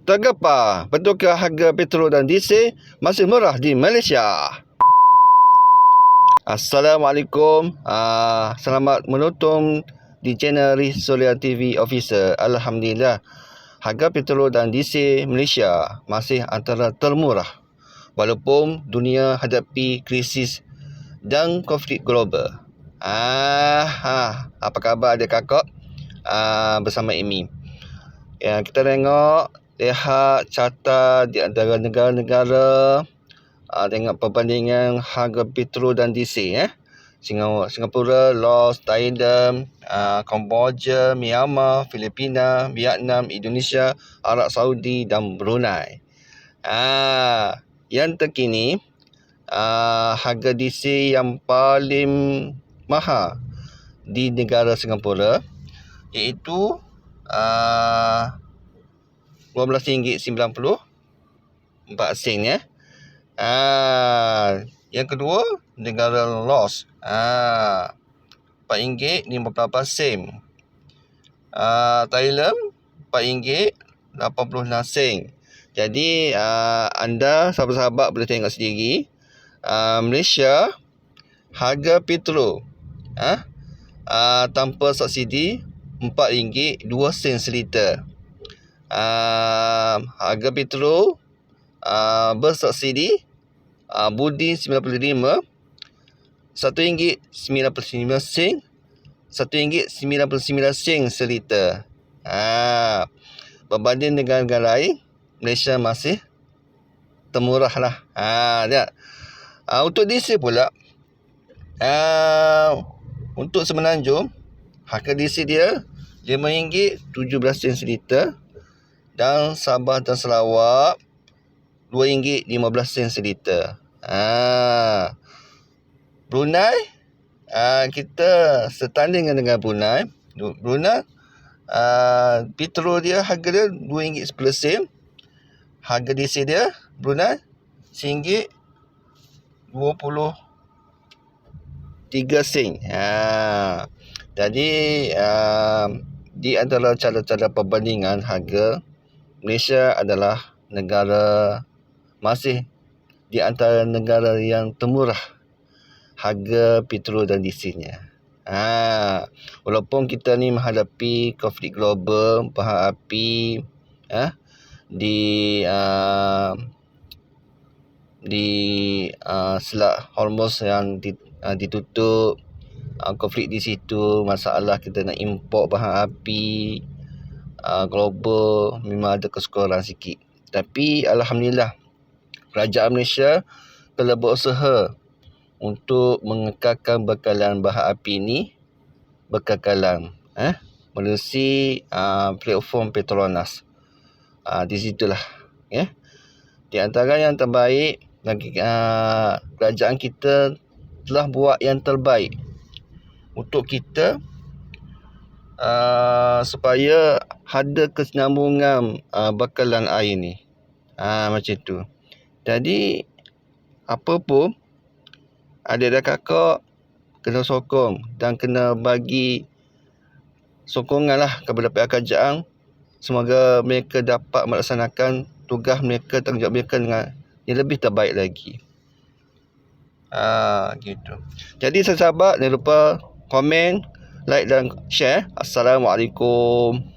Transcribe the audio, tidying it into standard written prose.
Tergapa, betulkah harga petrol dan diesel masih murah di Malaysia? Assalamualaikum. Selamat menonton di channel Risolia TV Official. Alhamdulillah, harga petrol dan diesel Malaysia masih antara termurah walaupun dunia hadapi krisis dan konflik global. Apa khabar adik kakak bersama Amy? Ya, kita lihat carta di antara negara-negara, tengok perbandingan harga petrol dan diesel. Singapura, Laos, Thailand, Kemboja, Myanmar, Filipina, Vietnam, Indonesia, Arab Saudi dan Brunei. Yang terkini, harga diesel yang paling mahal di negara Singapura iaitu RM12.94 yang kedua negara Laos, RM4.58. Thailand RM4.86. Jadi anda sahabat-sahabat boleh tengok sendiri, Malaysia harga petrol tanpa subsidi RM4.02 seliter. Harga petrol bersubsidi budi 95 RM1.99, RM1.99 seliter. Berbanding negara-negara lain, Malaysia masih termurah lah. Lihat. Untuk diesel pula, untuk Semenanjung, harga diesel dia RM5.17 seliter, dan Sabah dan Sarawak RM2.15 seliter. Brunei, kita setanding dengan Brunei. Petrol dia harga dia RM2.10. Harga diesel dia Brunei RM1.23. Jadi di antara cara-cara perbandingan harga, Malaysia adalah masih di antara negara yang termurah harga petrol dan dieselnya. Walaupun kita ni menghadapi konflik global, perang api di Selat Hormuz yang ditutup, konflik di situ, masalah kita nak import bahan api global, memang ada kesukaran sikit. Tapi alhamdulillah, kerajaan Malaysia telah berusaha untuk mengekalkan bekalan bahan api ini berkekalan melalui platform Petronas. Di situlah di antara yang terbaik, kerajaan kita telah buat yang terbaik untuk kita, supaya ada kesinambungan bekalan air ni. Macam tu. Jadi apa pun, adik dan kakak kena sokong dan kena bagi sokongan lah kepada pihak kerajaan. Semoga mereka dapat melaksanakan tugas mereka, tanggungjawab mereka dengan yang lebih terbaik lagi. Gitu. Jadi sahabat, jangan lupa komen, like dan share. Assalamualaikum.